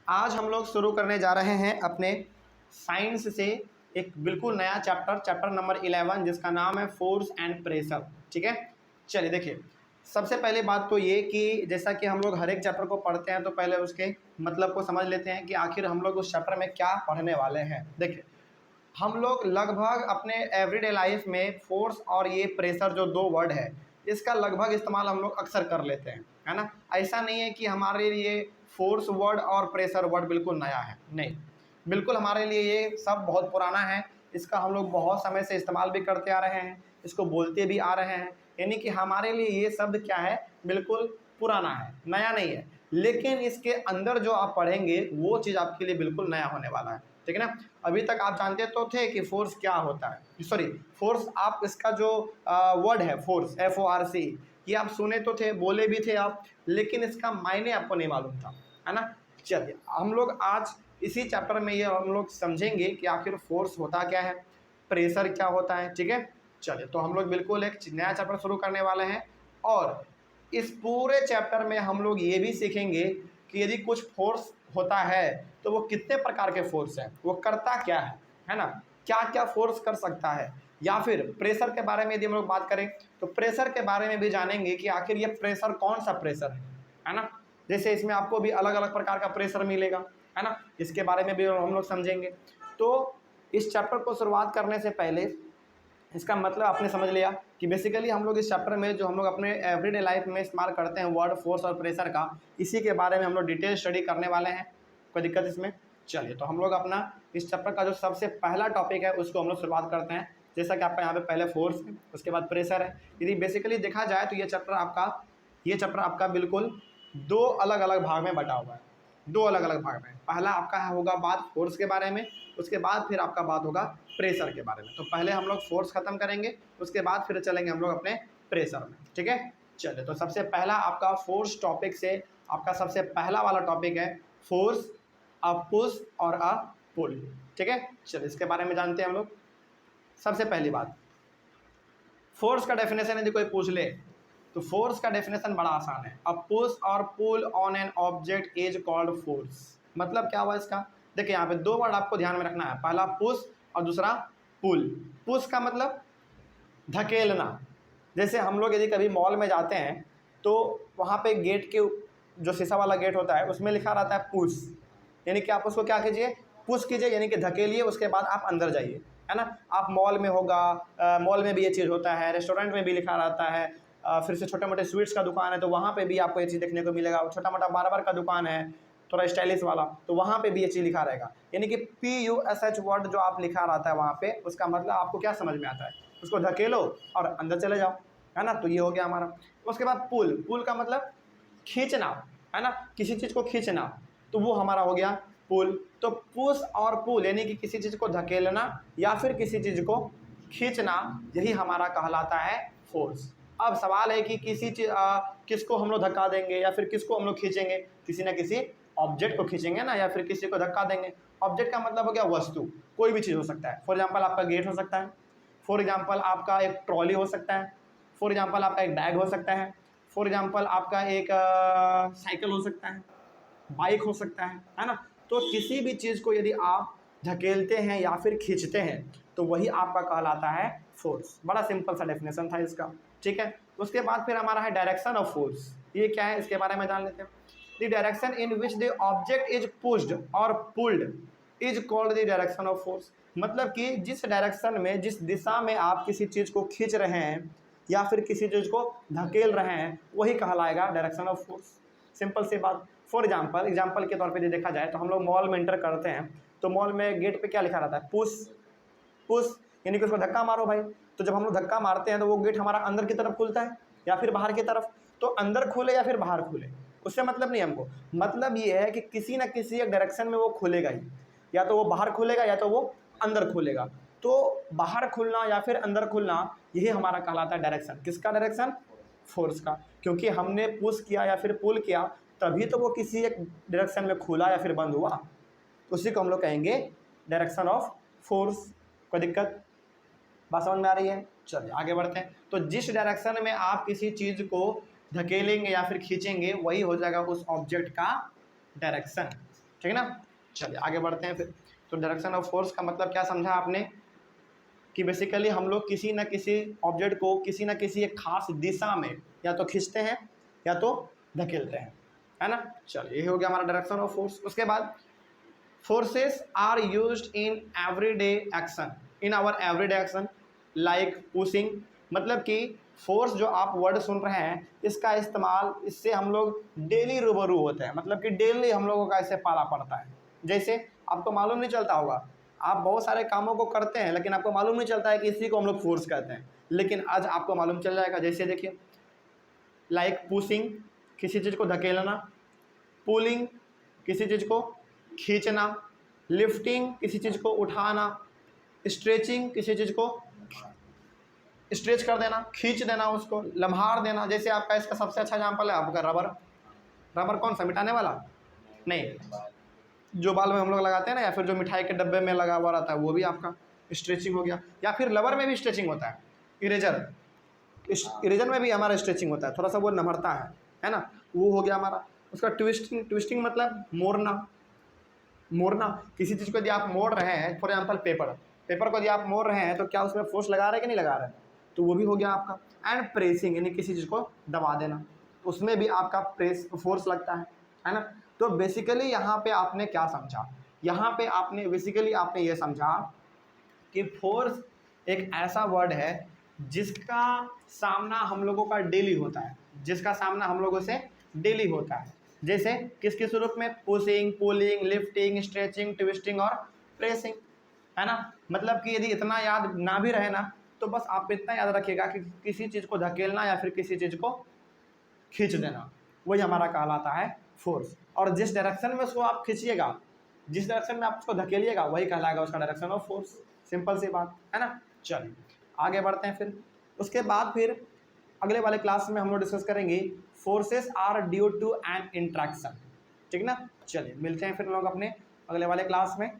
आज हम लोग शुरू करने जा रहे हैं अपने साइंस से एक बिल्कुल नया चैप्टर नंबर 11 जिसका नाम है फोर्स एंड प्रेशर। ठीक है, चलिए देखिए, सबसे पहले बात तो ये कि जैसा कि हम लोग हर एक चैप्टर को पढ़ते हैं तो पहले उसके मतलब को समझ लेते हैं कि आखिर हम लोग उस चैप्टर में क्या पढ़ने वाले हैं। देखिए, हम लोग लगभग अपने एवरीडे लाइफ में फोर्स और ये प्रेशर जो दो वर्ड है इसका लगभग इस्तेमाल हम लोग अक्सर कर लेते हैं, है ना। ऐसा नहीं है कि हमारे लिए फोर्स वर्ड और प्रेशर वर्ड बिल्कुल नया है, नहीं, बिल्कुल हमारे लिए ये सब बहुत पुराना है। इसका हम लोग बहुत समय से इस्तेमाल भी करते आ रहे हैं, इसको बोलते भी आ रहे हैं, यानी कि हमारे लिए ये शब्द क्या है, बिल्कुल पुराना है, नया नहीं है। लेकिन इसके अंदर जो आप पढ़ेंगे वो चीज़ आपके लिए बिल्कुल नया होने वाला है, ठीक है ना। अभी तक आप जानते तो थे कि फोर्स क्या होता है, सॉरी फोर्स, आप इसका जो वर्ड है फोर्स FORC ये आप सुने तो थे, बोले भी थे आप, लेकिन इसका मायने आपको नहीं मालूम था, है ना। चलिए हम लोग आज इसी चैप्टर में ये हम लोग समझेंगे कि आखिर फोर्स होता क्या है, प्रेशर क्या होता है। ठीक है, चलिए तो हम लोग बिल्कुल एक नया चैप्टर शुरू करने वाले हैं और इस पूरे चैप्टर में हम लोग ये भी सीखेंगे कि यदि कुछ फोर्स होता है तो वो कितने प्रकार के फोर्स हैं, वो करता क्या है ना, क्या क्या फोर्स कर सकता है। या फिर प्रेशर के बारे में यदि हम लोग बात करें तो प्रेशर के बारे में भी जानेंगे कि आखिर ये प्रेशर कौन सा प्रेशर है ना। जैसे इसमें आपको भी अलग अलग प्रकार का प्रेशर मिलेगा, है ना, इसके बारे में भी हम लोग समझेंगे। तो इस चैप्टर को शुरुआत करने से पहले इसका मतलब आपने समझ लिया कि बेसिकली हम लोग इस चैप्टर में जो हम लोग अपने एवरीडे लाइफ में इस्तेमाल करते हैं वर्ड फोर्स और प्रेशर का, इसी के बारे में हम लोग डिटेल स्टडी करने वाले हैं। कोई दिक्कत इसमें? चलिए तो हम लोग अपना इस चैप्टर का जो सबसे पहला टॉपिक है उसको हम लोग शुरुआत करते हैं। जैसा कि आपका यहाँ पे पहले फोर्स है, उसके बाद प्रेशर है। यदि बेसिकली देखा जाए तो ये चैप्टर आपका बिल्कुल दो अलग अलग भाग में बटा हुआ है, दो अलग अलग भाग में। पहला आपका होगा बात फोर्स के बारे में, उसके बाद फिर आपका बात होगा प्रेशर के बारे में। तो पहले हम लोग फोर्स खत्म करेंगे, उसके बाद फिर चलेंगे हम लोग अपने प्रेशर में। ठीक है, चलिए तो सबसे पहला आपका फोर्स टॉपिक से आपका सबसे पहला वाला टॉपिक है फोर्स, अ पुश और अ पुल। ठीक है, चलिए इसके बारे में जानते हैं हम लोग। सबसे पहली बात, फोर्स का डेफिनेशन यदि कोई पूछ ले तो फोर्स का डेफिनेशन बड़ा आसान है। अ पुश और pull on an object is called force. मतलब क्या हुआ इसका, देखिए यहाँ पे दो वर्ड आपको ध्यान में रखना है, पहला पुश और दूसरा पुल। पुश का मतलब धकेलना। जैसे हम लोग यदि कभी मॉल में जाते हैं तो वहाँ पे गेट के जो शीशा वाला गेट होता है उसमें लिखा रहता है पुश, यानी कि आप उसको क्या कीजिए, पुश कीजिए, यानी कि धकेलिए, उसके बाद आप अंदर जाइए, है ना। आप मॉल में होगा, मॉल में भी ये चीज़ होता है, रेस्टोरेंट में भी लिखा रहता है, फिर से छोटे मोटे स्वीट्स का दुकान है तो वहाँ पे भी आपको ये चीज़ देखने को मिलेगा। छोटा मोटा बार्बर का दुकान है थोड़ा स्टाइलिश वाला तो वहाँ पे भी ये चीज़ लिखा रहेगा, यानी कि PUSH वर्ड जो आप लिखा रहता है वहाँ पे, उसका मतलब आपको क्या समझ में आता है, उसको धकेलो और अंदर चले जाओ, है ना। तो ये हो गया हमारा। उसके बाद पुल, पुल का मतलब खींचना, है ना, किसी चीज़ को खींचना, तो वो हमारा हो गया पुल। तो पुश और पुल यानी कि किसी चीज़ को धकेलना या फिर किसी चीज़ को खींचना, यही हमारा कहलाता है फोर्स। अब सवाल है कि किसको हम लोग धक्का देंगे या फिर किसको हम लोग खींचेंगे, किसी न किसी ऑब्जेक्ट को खींचेंगे ना, या फिर किसी को धक्का देंगे। ऑब्जेक्ट का मतलब हो गया वस्तु, कोई भी चीज़ हो सकता है। फॉर एग्जाम्पल आपका गेट हो सकता है, फॉर एग्जाम्पल आपका एक ट्रॉली हो सकता है, फॉर एग्जाम्पल आपका एक बैग हो सकता है, फॉर एग्जाम्पल आपका एक साइकिल हो सकता है, बाइक हो सकता है ना। तो किसी भी चीज़ को यदि आप धकेलते हैं या फिर खींचते हैं तो वही आपका कहलाता है फोर्स। बड़ा सिंपल सा डेफिनेशन था इसका, ठीक है। उसके बाद फिर हमारा है डायरेक्शन ऑफ फोर्स। ये क्या है इसके बारे में जान लेते हैं। The direction in which the object is pushed और pulled is called the direction of force. मतलब कि जिस डायरेक्शन में, जिस दिशा में आप किसी चीज़ को खींच रहे हैं या फिर किसी चीज़ को धकेल रहे हैं वही कहलाएगा डायरेक्शन ऑफ फोर्स। सिंपल सी बात। फॉर एग्जाम्पल के तौर पे यदि देखा जाए तो हम लोग मॉल में एंटर करते हैं तो मॉल में गेट पे क्या लिखा रहता है, पुश, पुश, यानी कि उसको धक्का मारो भाई। तो जब हम लोग धक्का मारते हैं तो वो गेट हमारा अंदर की तरफ खुलता है या फिर बाहर की तरफ। तो अंदर खुले या फिर बाहर खुले उससे मतलब नहीं हमको, मतलब ये है कि किसी न किसी एक डायरेक्शन में वो खुलेगा ही, या तो वो बाहर खुलेगा या तो वो अंदर खुलेगा। तो बाहर खुलना या फिर अंदर खुलना यही हमारा कहलाता है डायरेक्शन। किसका डायरेक्शन? फोर्स का। क्योंकि हमने पुश किया या फिर पुल किया तभी तो वो किसी एक डायरेक्शन में खुला या फिर बंद हुआ, तो उसी को हम लोग कहेंगे डायरेक्शन ऑफ फोर्स। कोई दिक्कत? बात समझ में आ रही है? चलिए आगे बढ़ते हैं। तो जिस डायरेक्शन में आप किसी चीज़ को धकेलेंगे या फिर खींचेंगे वही हो जाएगा उस ऑब्जेक्ट का डायरेक्शन। ठीक है ना। चलिए आगे बढ़ते हैं फिर। तो डायरेक्शन ऑफ फोर्स का मतलब क्या समझा आपने कि बेसिकली हम लोग किसी न किसी ऑब्जेक्ट को किसी न किसी एक खास दिशा में या तो खींचते हैं या तो धकेलते हैं, है ना। चलिए ये हो गया हमारा डायरेक्शन ऑफ फोर्स। उसके बाद forces are used in everyday action, in our everyday action like pushing. मतलब कि फोर्स जो आप वर्ड सुन रहे हैं इसका इस्तेमाल, इससे हम लोग डेली रूबरू होते हैं, मतलब कि डेली हम लोगों का इससे पाला पड़ता है। जैसे आपको मालूम नहीं चलता होगा, आप बहुत सारे कामों को करते हैं लेकिन आपको मालूम नहीं चलता है कि इसी को हम लोग फोर्स कहते हैं, लेकिन आज आपको मालूम चल जाएगा। जैसे देखिए लाइक पुशिंग, किसी चीज़ को धकेलना, पुलिंग, किसी चीज़ को खींचना, लिफ्टिंग, किसी चीज़ को उठाना, स्ट्रेचिंग, किसी चीज़ को स्ट्रेच कर देना, खींच देना, उसको लम्हार देना। जैसे आपका इसका सबसे अच्छा एग्जाम्पल है आपका रबर। रबर कौन सा, मिटाने वाला नहीं, जो बाल में हम लोग लगाते हैं ना, या फिर जो मिठाई के डब्बे में लगा हुआ रहता है वो भी आपका स्ट्रेचिंग हो गया। या फिर रबर में भी स्ट्रेचिंग होता है, इरेजर, इरेजर में भी हमारा स्ट्रेचिंग होता है, थोड़ा सा वो नमरता है ना, वो हो गया हमारा। उसका ट्विस्टिंग, ट्विस्टिंग मतलब मोड़ना, मोड़ना। किसी चीज़ को यदि आप मोड़ रहे हैं, फॉर एग्जाम्पल पेपर, पेपर को यदि आप मोड़ रहे हैं तो क्या उसमें फोर्स लगा रहे हैं कि नहीं लगा रहे हैं, तो वो भी हो गया आपका। एंड प्रेसिंग यानी किसी चीज़ को दबा देना, उसमें भी आपका प्रेस फोर्स लगता है ना। तो बेसिकली यहाँ पे आपने क्या समझा, यहाँ पे आपने बेसिकली आपने ये समझा कि फोर्स एक ऐसा वर्ड है जिसका सामना हम लोगों का डेली होता है, जिसका सामना हम लोगों से डेली होता है। जैसे किस किस रूप में, pushing, pulling, lifting, stretching, twisting और प्रेसिंग, है ना। मतलब कि यदि इतना याद ना भी रहे ना तो बस आप इतना याद रखिएगा कि किसी चीज़ को धकेलना या फिर किसी चीज़ को खींच देना, वही हमारा कहलाता है फोर्स। और जिस डायरेक्शन में उसको आप खींचिएगा, जिस डायरेक्शन में आप उसको धकेलिएगा, वही कहलाएगा उसका डायरेक्शन ऑफ फोर्स। सिंपल सी बात है ना। चलिए आगे बढ़ते हैं फिर। उसके बाद फिर अगले वाले क्लास में हम लोग डिस्कस करेंगे forces are due to an interaction, ठीक ना। चलिए मिलते हैं फिर लोग अपने अगले वाले क्लास में।